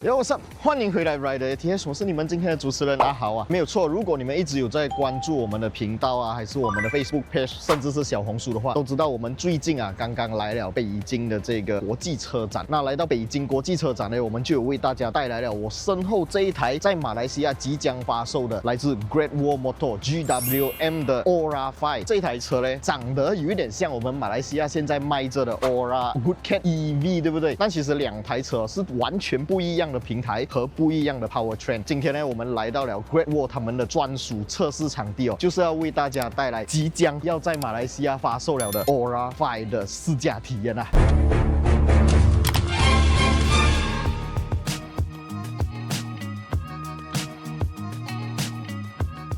What's up？ 欢迎回来 Rider ATS， 我是你们今天的主持人阿豪啊。没有错，如果你们一直有在关注我们的频道啊，还是我们的 Facebook page， 甚至是小红书的话，都知道我们最近啊刚刚来了北京的这个国际车展。那来到北京国际车展呢，我们就有为大家带来了我身后这一台在马来西亚即将发售的来自 Great Wall Motor GWM 的 Aura 5。这台车呢，长得有一点像我们马来西亚现在卖着的 Aura Good Cat EV， 对不对？但其实两台车是完全不一样的平台和不一样的 powertrain。今天呢，我们来到了 Great Wall 他们的专属测试场地哦，就是要为大家带来即将要在马来西亚发售了的 Aura 5的试驾体验啊。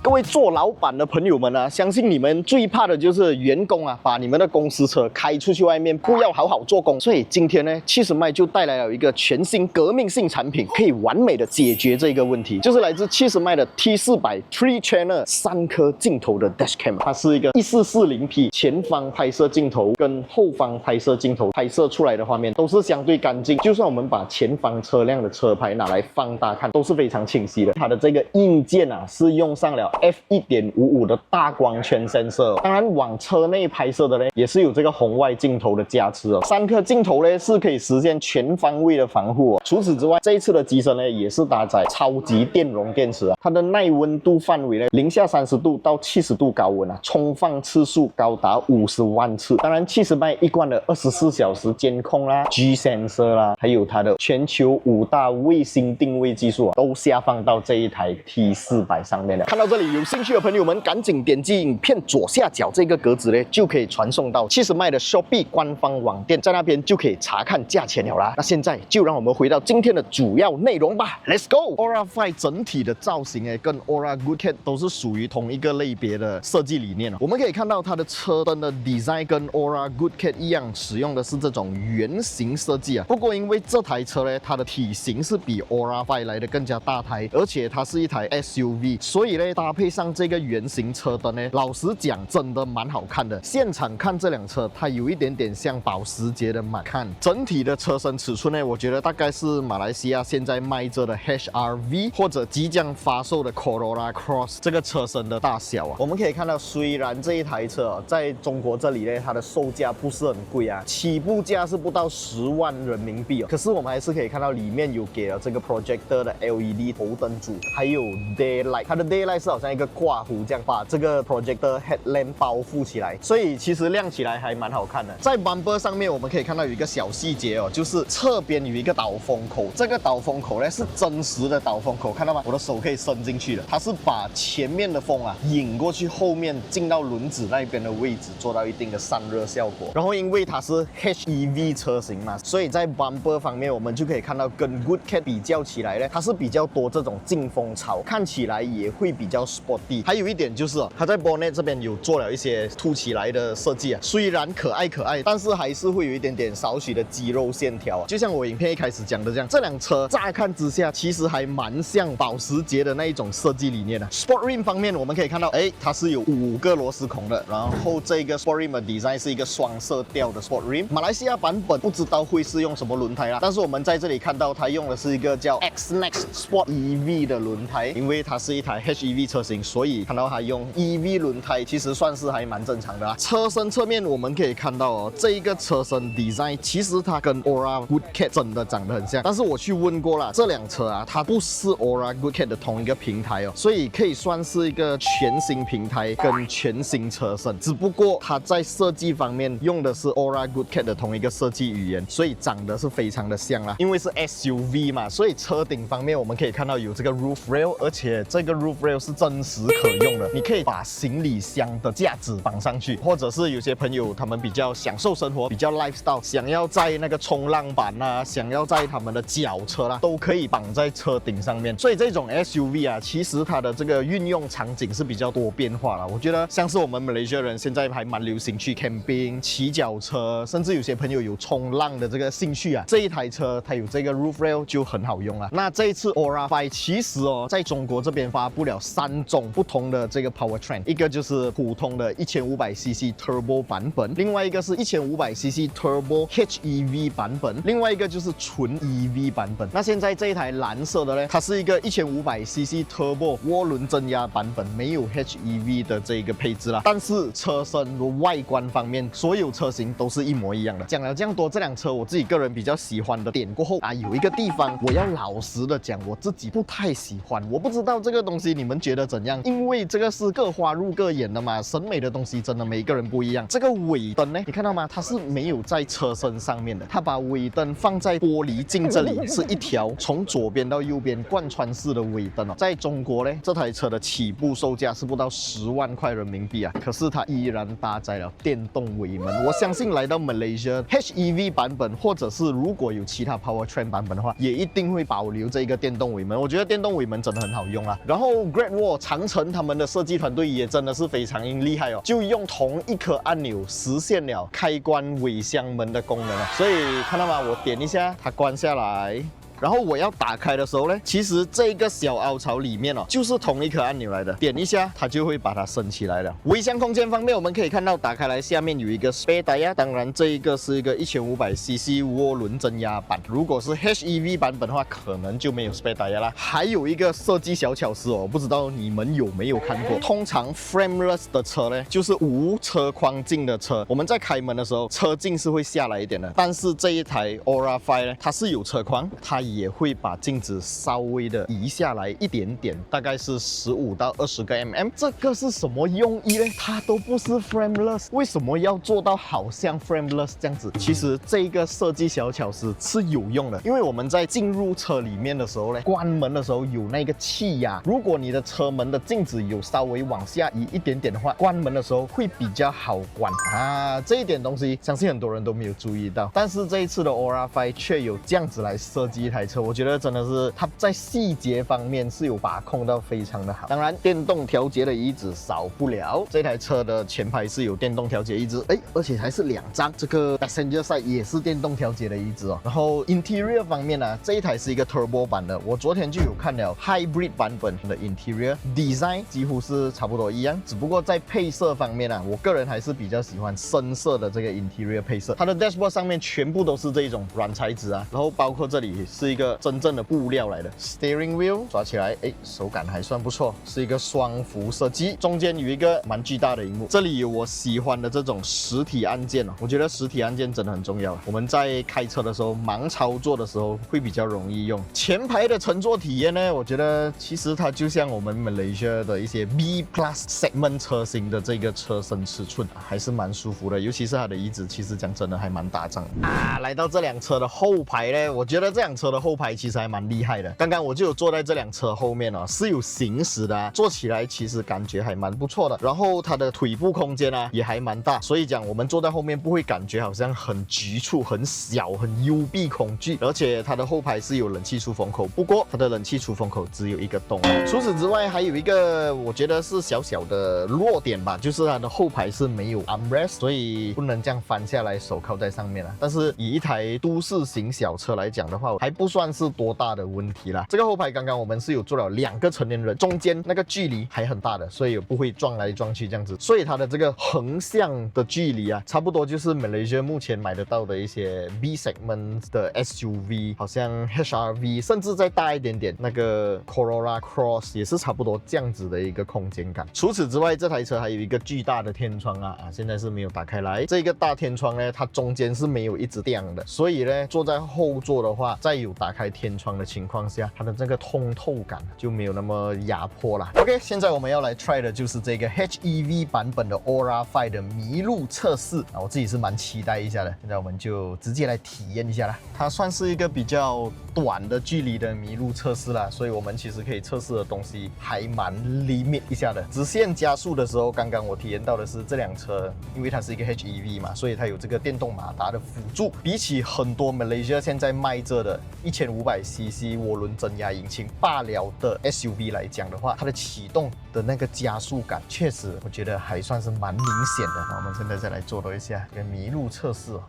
各位做老板的朋友们啊，相信你们最怕的就是员工啊，把你们的公司车开出去外面，不要好好做工。所以今天呢，70迈就带来了一个全新革命性产品，可以完美的解决这个问题，就是来自70迈的 T400 Three Channel 3颗镜头的 Dashcam。它是一个1440p 前方拍摄镜头跟后方拍摄镜头，拍摄出来的画面都是相对干净。就算我们把前方车辆的车牌拿来放大看，都是非常清晰的。它的这个硬件啊，是用上了f1.55 的大光圈 sensor， 当然往车内拍摄的呢，也是有这个红外镜头的加持哦。3颗镜头呢是可以实现全方位的防护哦。除此之外，这一次的机身呢也是搭载超级电容电池啊，它的耐温度范围呢0下30度到70度高温啊，充放次数高达50万次。当然70迈一贯的24小时监控啦、G sensor 啦，还有它的全球5大卫星定位技术啊，都下放到这一台 T400 上面了。看到这里，有兴趣的朋友们赶紧点击影片左下角这个格子呢，就可以传送到70迈的 Shopee 官方网店，在那边就可以查看价钱了啦。那现在就让我们回到今天的主要内容吧 ，Let's go！Aura 5整体的造型跟 Aura Good Cat 都是属于同一个类别的设计理念哦。我们可以看到它的车灯的 design 跟 Aura Good Cat 一样，使用的是这种圆形设计啊。不过因为这台车呢，它的体型是比 Aura 5来的更加大台，而且它是一台 SUV， 所以呢搭配上这个圆形车灯呢，老实讲真的蛮好看的。现场看这辆车，它有一点点像保时捷的Macan。整体的车身尺寸呢，我觉得大概是马来西亚现在卖着的 HRV 或者即将发售的 Corolla Cross 这个车身的大小啊。我们可以看到，虽然这一台车在中国这里呢，它的售价不是很贵啊，起步价是不到10万人民币哦。可是我们还是可以看到里面有给了这个 projector 的 LED 头灯组，还有 daylight， 它的 daylight 是好像一个挂弧这样把这个 projector headlamp 包覆起来，所以其实亮起来还蛮好看的。在 bumper 上面我们可以看到有一个小细节哦，就是侧边有一个导风口，这个导风口呢是真实的导风口，看到吗？我的手可以伸进去的，它是把前面的风啊引过去，后面进到轮子那边的位置，做到一定的散热效果。然后因为它是 HEV 车型嘛，所以在 bumper 方面我们就可以看到跟 Good Cat 比较起来呢，它是比较多这种进风槽，看起来也会比较 sporty。还有一点就是它在 bonnet 这边有做了一些凸起来的设计啊，虽然可爱，但是还是会有一点点少许的肌肉线条啊。就像我影片一开始讲的这样，这辆车乍看之下其实还蛮像保时捷的那一种设计理念啊。Sport Rim 方面我们可以看到，它是有5个螺丝孔的，然后这个 Sport Rim 的 design 是一个双色调的 Sport Rim。马来西亚版本不知道会是用什么轮胎啦，但是我们在这里看到它用的是一个叫 X-Next Sport EV 的轮胎，因为它是一台 HEV 车型，所以看到它用 EV 轮胎其实算是还蛮正常的啦。车身侧面我们可以看到哦，这一个车身 design 其实它跟 Aura Good Cat 真的长得很像，但是我去问过啦，这辆车啊它不是 Aura Good Cat 的同一个平台哦，所以可以算是一个全新平台跟全新车身，只不过它在设计方面用的是 Aura Good Cat 的同一个设计语言，所以长得是非常的像啦。因为是 SUV 嘛，所以车顶方面我们可以看到有这个 roof rail， 而且这个 roof rail 是真实可用的，你可以把行李箱的架子绑上去，或者是有些朋友他们比较享受生活，比较 lifestyle， 想要在那个冲浪板啊，想要在他们的脚车啦，都可以绑在车顶上面。所以这种 SUV 啊，其实它的这个运用场景是比较多变化了。我觉得像是我们马来西亚人现在还蛮流行去 camping、骑脚车，甚至有些朋友有冲浪的这个兴趣啊，这一台车它有这个 roof rail 就很好用了。那这一次 Aura 5其实哦，在中国这边发布了3种不同的这个 powertrain， 一个就是普通的 1500cc Turbo 版本，另外一个是 1500cc Turbo HEV 版本，另外一个就是纯 EV 版本。那现在这一台蓝色的呢，它是一个 1500cc Turbo 涡轮增压版本，没有 HEV 的这个配置啦。但是车身和外观方面，所有车型都是一模一样的。讲了这样多，这辆车我自己个人比较喜欢的点过后啊，有一个地方我要老实的讲，我自己不太喜欢。我不知道这个东西你们觉得怎样？因为这个是各花入各眼的嘛，审美的东西真的每一个人不一样。这个尾灯呢，你看到吗？它是没有在车身上面的，它把尾灯放在玻璃镜这里，是一条从左边到右边贯穿式的尾灯哦。在中国呢，这台车的起步售价是不到10万块人民币啊，可是它依然搭载了电动尾门。我相信来到 Malaysia HEV 版本，或者是如果有其他 powertrain 版本的话，也一定会保留这个电动尾门。我觉得电动尾门真的很好用啊。然后 Great Wall 长城他们的设计团队也真的是非常厉害哦，就用同一颗按钮实现了开关尾箱门的功能啊。所以看到吗？我点一下，它关下来。然后我要打开的时候呢，其实这个小凹槽里面哦，就是同一颗按钮来的，点一下它就会把它升起来了。尾箱空间方面，我们可以看到打开来下面有一个 spare tire， 当然这一个是一个 1500cc 涡轮增压版，如果是 HEV 版本的话，可能就没有 spare tire 啦。还有一个设计小巧思哦，不知道你们有没有看过？通常 frameless 的车呢，就是无车框镜的车，我们在开门的时候，车镜是会下来一点的。但是这一台 Aura 5呢，它是有车框，它也会把镜子稍微的移下来一点点，大概是15到20个 mm。这个是什么用意呢？它都不是 frameless， 为什么要做到好像 frameless 这样子？其实这个设计小巧思是有用的，因为我们在进入车里面的时候呢，关门的时候有那个气压，如果你的车门的镜子有稍微往下移一点点的话，关门的时候会比较好关啊。这一点东西相信很多人都没有注意到，但是这一次的 Aura 5却有这样子来设计一台车，我觉得真的是它在细节方面是有把控到非常的好。当然，电动调节的椅子少不了，这台车的前排是有电动调节椅子，而且还是2张，这个 passenger side 也是电动调节的椅子哦。然后 interior 方面呢，这一台是一个 turbo 版的，我昨天就有看了 hybrid 版本的 interior design， 几乎是差不多一样，只不过在配色方面啊，我个人还是比较喜欢深色的这个 interior 配色。它的 dashboard 上面全部都是这一种软材质啊，然后包括这里是一个真正的布料来的 steering wheel， 抓起来，手感还算不错，是一个双幅设计，中间有一个蛮巨大的荧幕，这里有我喜欢的这种实体按键哦，我觉得实体按键真的很重要，我们在开车的时候盲操作的时候会比较容易用。前排的乘坐体验呢，我觉得其实它就像我们 Malaysia 的一些 B Plus segment 车型的这个车身尺寸，还是蛮舒服的，尤其是它的椅子，其实讲真的还蛮大张啊。来到这辆车的后排呢，我觉得这辆车的后排其实还蛮厉害的。刚刚我就有坐在这辆车后面哦，是有行驶的啊，坐起来其实感觉还蛮不错的。然后它的腿部空间啊也还蛮大，所以讲我们坐在后面不会感觉好像很局促、很小、很幽闭恐惧。而且它的后排是有冷气出风口，不过它的冷气出风口只有一个洞。除此之外，还有一个我觉得是小小的弱点吧，就是它的后排是没有 armrest， 所以不能这样翻下来手靠在上面了。但是以一台都市型小车来讲的话，还不算是多大的问题啦。这个后排刚刚我们是有坐了2个成年人，中间那个距离还很大的，所以也不会撞来撞去这样子。所以它的这个横向的距离啊，差不多就是 Malaysia 目前买得到的一些 B segment 的 SUV， 好像 HRV， 甚至再大一点点，那个 Corolla Cross 也是差不多这样子的一个空间感。除此之外，这台车还有一个巨大的天窗啊，现在是没有打开来。这个大天窗呢，它中间是没有一直亮的，所以呢，坐在后座的话，在有打开天窗的情况下，它的这个通透感就没有那么压迫啦。OK， 现在我们要来 try 的就是这个 HEV 版本的 Aura 5的麋鹿测试啊，我自己是蛮期待一下的。现在我们就直接来体验一下啦。它算是一个比较短的距离的麋鹿测试啦，所以我们其实可以测试的东西还蛮 limit 一下的。直线加速的时候，刚刚我体验到的是这辆车，因为它是一个 HEV 嘛，所以它有这个电动马达的辅助，比起很多 Malaysia 现在卖着的 1500cc 涡轮增压引擎罢了的 SUV 来讲的话，它的启动的那个加速感确实我觉得还算是蛮明显的。那我们现在再来做多一下这个麋鹿测试哦。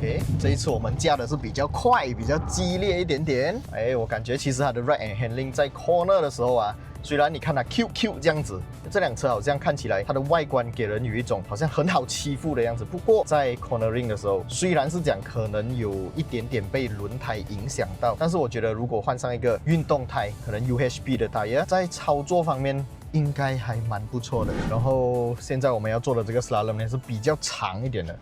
OK， 这一次我们驾的是比较快、比较激烈一点点。哎，我感觉其实它的 ride and handling 在 corner 的时候啊，虽然你看它 QQ 这样子，这辆车好像看起来它的外观给人有一种好像很好欺负的样子。不过在 cornering 的时候，虽然是讲可能有一点点被轮胎影响到，但是我觉得如果换上一个运动胎，可能 UHP 的胎，在操作方面应该还蛮不错的。然后现在我们要做的这个 slalom 呢是比较长一点的。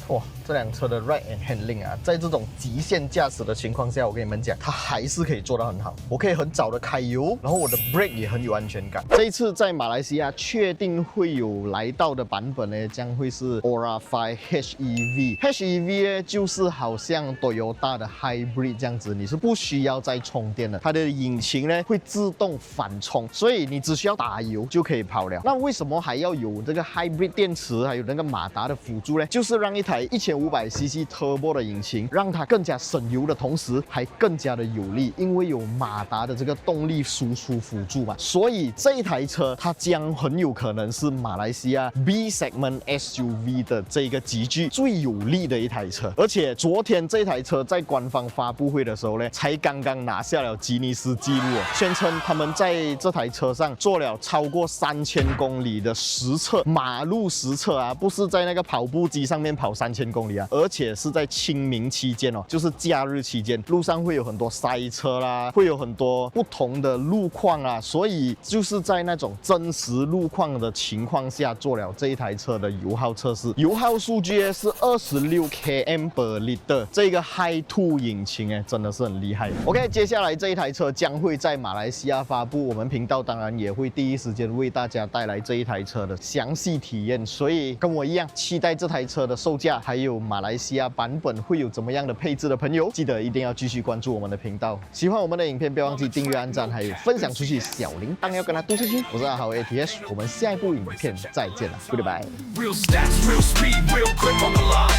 哇，这辆车的 ride and handling 啊，在这种极限驾驶的情况下，我跟你们讲，它还是可以做得很好。我可以很早的开油，然后我的 brake 也很有安全感。这一次在马来西亚确定会有来到的版本呢，将会是 Aura 5 HEV。HEV 呢，就是好像 Toyota 的 Hybrid 这样子，你是不需要再充电的，它的引擎呢会自动反充，所以你只需要打油就可以跑了。那为什么还要有这个 Hybrid 电池，还有那个马达的辅助呢？就是让一台1500cc Turbo 的引擎，让它更加省油的同时，还更加的有力，因为有马达的这个动力输出辅助嘛。所以这一台车它将很有可能是马来西亚 B segment SUV 的这个级距最有力的一台车。而且昨天这台车在官方发布会的时候呢，才刚刚拿下了吉尼斯纪录，宣称他们在这台车上做了超过3000公里的实测，马路实测啊，不是在那个跑步机上面跑3000公里啊，而且是在清明期间哦，就是假日期间，路上会有很多塞车啦，会有很多不同的路况啊，所以就是在那种真实路况的情况下做了这一台车的油耗测试。油耗数据是26 km/L， 这个 Hi2 引擎真的是很厉害。OK， 接下来这一台车将会在马来西亚发布，我们频道当然也会第一时间为大家带来这一台车的详细体验，所以跟我一样期待这台车的售价，还有马来西亚版本会有怎么样的配置的朋友，记得一定要继续关注我们的频道。喜欢我们的影片，不要忘记订阅、按赞，还有分享出去，小铃铛要跟它嘟出去。我是阿豪 ATS， 我们下一部影片再见了 ，Goodbye。Real stats, real speed, real grip on the line.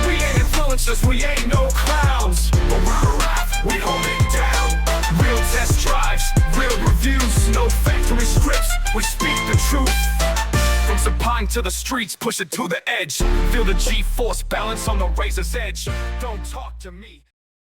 We ain't influencers, we ain't no clowns, but we're alive, we hold it down. Real test drives, real reviews, no factory scripts, we speak the truth.From Sapine to the streets, push it to the edge. Feel the G-force balance on the razor's edge. Don't talk to me.